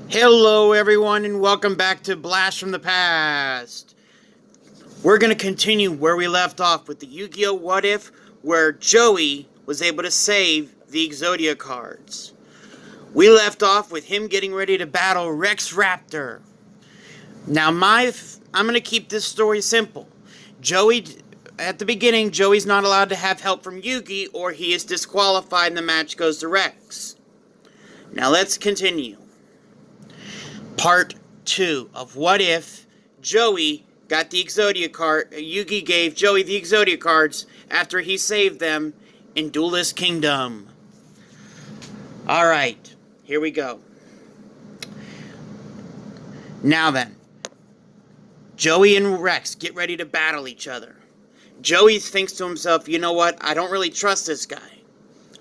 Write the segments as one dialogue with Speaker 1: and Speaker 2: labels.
Speaker 1: Hello everyone and welcome back to Blast from the Past. We're going to continue where we left off with the Yu-Gi-Oh! What If, where Joey was able to save the Exodia cards. We left off with him getting ready to battle Rex Raptor. Now I'm going to keep this story simple. At the beginning, Joey's not allowed to have help from Yugi or he is disqualified and the match goes to Rex. Now let's continue. Part 2 of What If Joey got the Exodia card. Yugi gave Joey the Exodia cards after he saved them in Duelist Kingdom. Alright, here we go. Now then, Joey and Rex get ready to battle each other. Joey thinks to himself, you know what, I don't really trust this guy.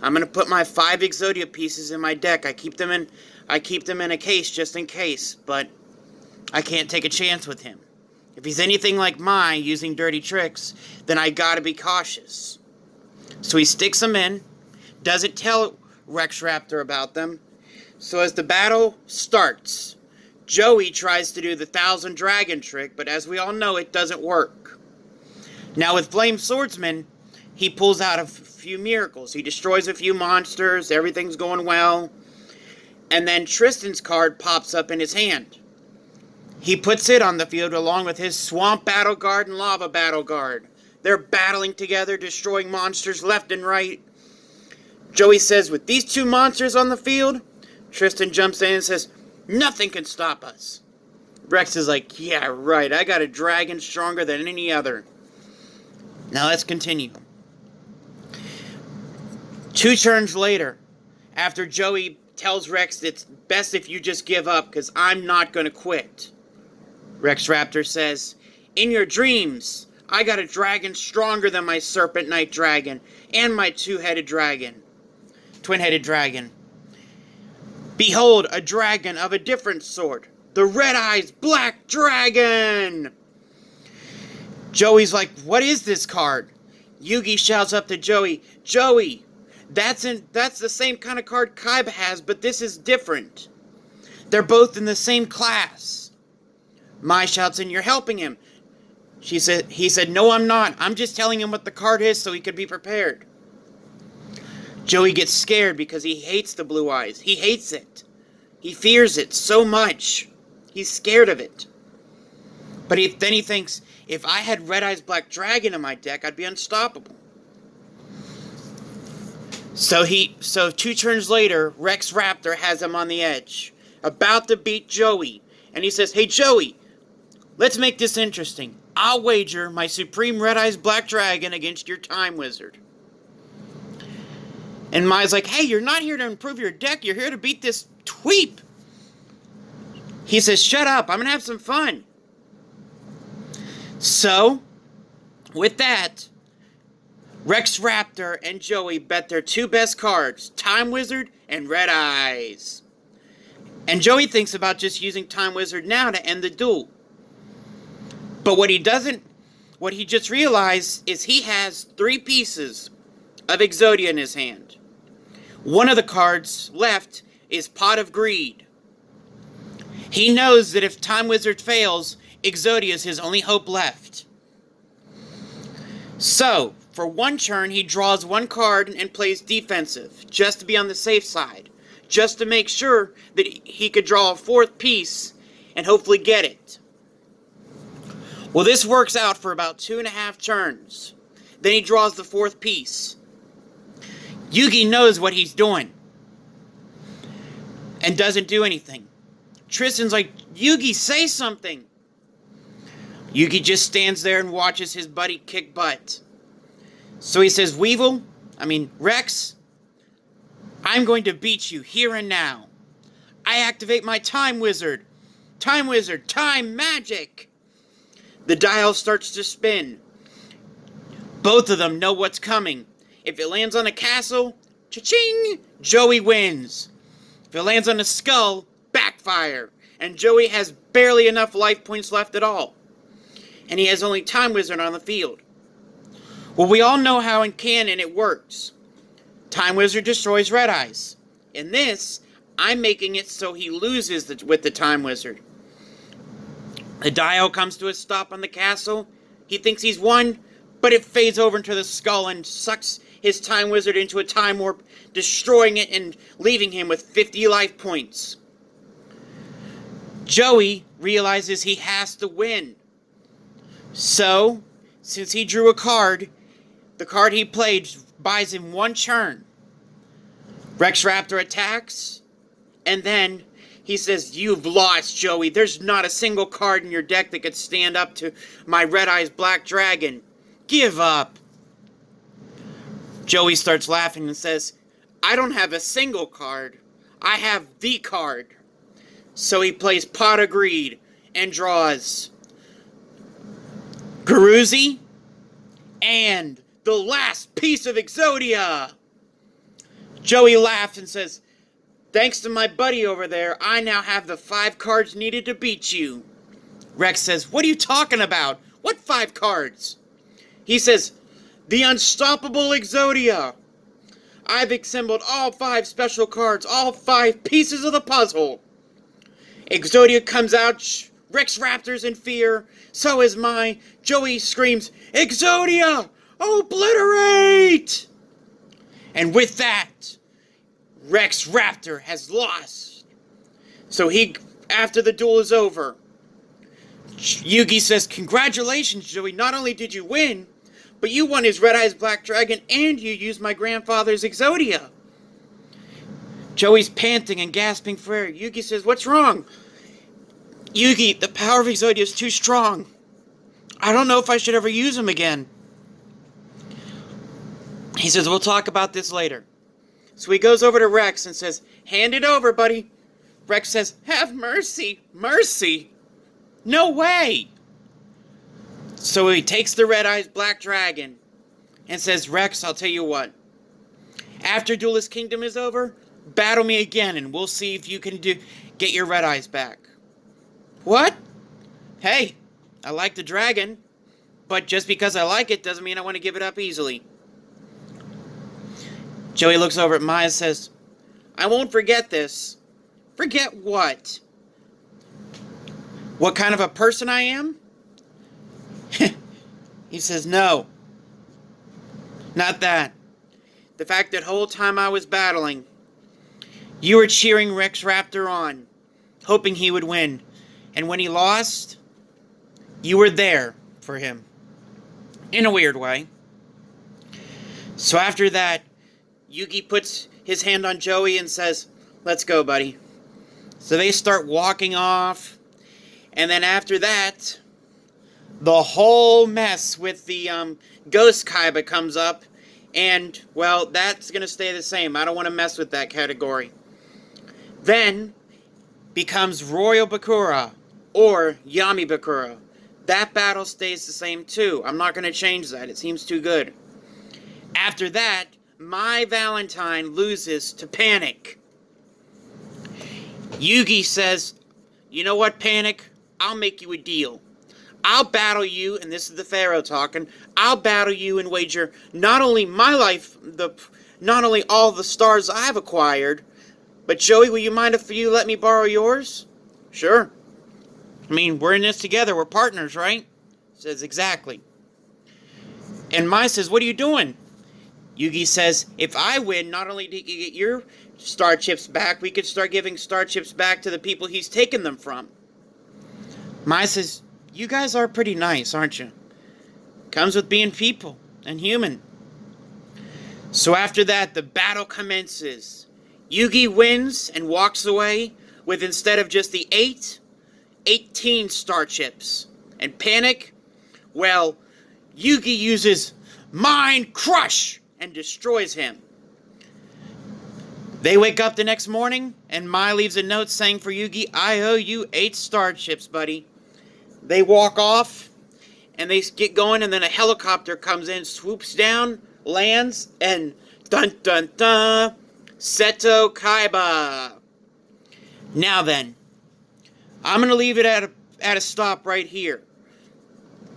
Speaker 1: I'm going to put my 5 Exodia pieces in my deck. I keep them in a case just in case, but I can't take a chance with him. If he's anything like mine, using dirty tricks, then I gotta be cautious. So he sticks them in, doesn't tell Rex Raptor about them. So as the battle starts, Joey tries to do the 1,000 Dragon trick, but as we all know, it doesn't work. Now with Flame Swordsman, he pulls out a few miracles. He destroys a few monsters, everything's going well. And then Tristan's card pops up in his hand. He puts it on the field along with his Swamp Battle Guard and Lava Battle Guard. They're battling together, destroying monsters left and right. Joey says, with these 2 monsters on the field, Tristan jumps in and says, nothing can stop us. Rex is like, yeah, right, I got a dragon stronger than any other. Now let's continue. 2 turns later, after Joey tells Rex it's best if you just give up because I'm not going to quit. Rex Raptor says, in your dreams, I got a dragon stronger than my Serpent Knight dragon and my twin-headed dragon. Behold, a dragon of a different sort, the Red Eyes Black Dragon! Joey's like, what is this card? Yugi shouts up to Joey, Joey! That's the same kind of card Kaiba has, but this is different. They're both in the same class. Mai shouts in, you're helping him. He said, no, I'm not. I'm just telling him what the card is so he could be prepared. Joey gets scared because he hates the blue eyes. He hates it. He fears it so much. He's scared of it. But then he thinks, if I had Red Eyes Black Dragon in my deck, I'd be unstoppable. So 2 turns later, Rex Raptor has him on the edge, about to beat Joey. And he says, hey Joey, let's make this interesting. I'll wager my Supreme Red Eyes Black Dragon against your Time Wizard. And Mai's like, hey, you're not here to improve your deck, you're here to beat this tweep. He says, shut up, I'm going to have some fun. So, with that, Rex Raptor and Joey bet their 2 best cards, Time Wizard and Red Eyes. And Joey thinks about just using Time Wizard now to end the duel. But what he just realized is he has 3 pieces of Exodia in his hand. One of the cards left is Pot of Greed. He knows that if Time Wizard fails, Exodia is his only hope left. So, for 1 turn, he draws 1 card and plays defensive, just to be on the safe side, just to make sure that he could draw a 4th piece and hopefully get it. Well, this works out for about 2.5 turns. Then he draws the 4th piece. Yugi knows what he's doing and doesn't do anything. Tristan's like, Yugi, say something. Yugi just stands there and watches his buddy kick butt. So he says, Rex, I'm going to beat you here and now. I activate my Time Wizard. Time Wizard, time magic. The dial starts to spin. Both of them know what's coming. If it lands on a castle, cha-ching, Joey wins. If it lands on a skull, backfire. And Joey has barely enough life points left at all. And he has only Time Wizard on the field. Well, we all know how in canon it works. Time Wizard destroys Red Eyes. In this, I'm making it so he loses with the Time Wizard. The dial comes to a stop on the castle. He thinks he's won, but it fades over into the skull and sucks his Time Wizard into a time warp, destroying it and leaving him with 50 life points. Joey realizes he has to win. So, since he drew a card, the card he played buys him one turn. Rex Raptor attacks, and then he says, "You've lost, Joey. There's not a single card in your deck that could stand up to my Red Eyes Black Dragon. Give up." Joey starts laughing and says, "I don't have a single card. I have the card." So he plays Pot of Greed and draws Garuzi and the last piece of Exodia. Joey laughs and says, "Thanks to my buddy over there, I now have the 5 cards needed to beat you." Rex says, "What are you talking about? What 5 cards?" He says, "The unstoppable Exodia. I've assembled all 5 special cards, all 5 pieces of the puzzle." Exodia comes out, Rex Raptor's in fear, so is mine. Joey screams, "Exodia! Obliterate!" And with that, Rex Raptor has lost. So after the duel is over, Yugi says, "Congratulations, Joey. Not only did you win, but you won his Red Eyes Black Dragon and you used my grandfather's Exodia." Joey's panting and gasping for air. Yugi says, "What's wrong?" "Yugi, the power of Exodia is too strong. I don't know if I should ever use him again." He says, "We'll talk about this later." So he goes over to Rex and says, "Hand it over, buddy." Rex says, "Have mercy." "Mercy? No way." So he takes the Red Eyes Black Dragon and says, "Rex, I'll tell you what. After Duelist Kingdom is over, battle me again and we'll see if you can get your Red Eyes back." "What? Hey, I like the dragon, but just because I like it doesn't mean I want to give it up easily." Joey looks over at Maya and says, "I won't forget this." "Forget what?" "What kind of a person I am?" He says, "No. Not that. The fact that whole time I was battling, you were cheering Rex Raptor on, hoping he would win. And when he lost, you were there for him. In a weird way." So after that, Yugi puts his hand on Joey and says, "Let's go, buddy." So they start walking off. And then after that, the whole mess with the Ghost Kaiba comes up. And, well, that's going to stay the same. I don't want to mess with that category. Then becomes Royal Bakura or Yami Bakura. That battle stays the same too. I'm not going to change that. It seems too good. After that, my Valentine loses to Panic. Yugi says, "You know what, Panic? I'll make you a deal. I'll battle you," and this is the Pharaoh talking, "I'll battle you and wager not only my life, not only all the stars I've acquired, but Joey, will you mind if you let me borrow yours?" "Sure. I mean, we're in this together. We're partners, right?" Says, "Exactly." And Mai says, "What are you doing?" Yugi says, "If I win, not only do you get your star chips back, we could start giving star chips back to the people he's taken them from." Mai says, "You guys are pretty nice, aren't you? Comes with being people and human." So after that, the battle commences. Yugi wins and walks away with, instead of just the 18 star chips. And Panic, well, Yugi uses Mind Crush and destroys him. They wake up the next morning, and Mai leaves a note saying for Yugi, "I owe you 8 star chips, buddy." They walk off, and they get going, and then a helicopter comes in, swoops down, lands, and dun dun dun, Seto Kaiba. Now then, I'm going to leave it at a stop right here.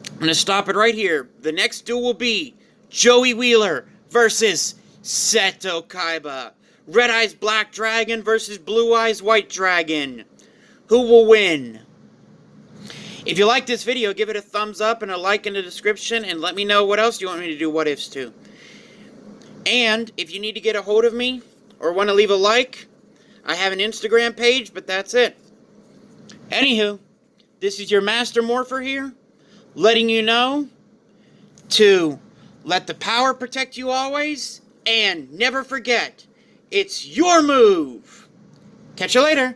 Speaker 1: I'm going to stop it right here. The next duel will be Joey Wheeler versus Seto Kaiba. Red Eyes Black Dragon versus Blue Eyes White Dragon. Who will win? If you like this video, give it a thumbs up and a like in the description, and let me know what else you want me to do what ifs to. And if you need to get a hold of me or want to leave a like, I have an Instagram page, but that's it. Anywho, this is your Master Morpher here, letting you know to let the power protect you always, and never forget, it's your move. Catch you later.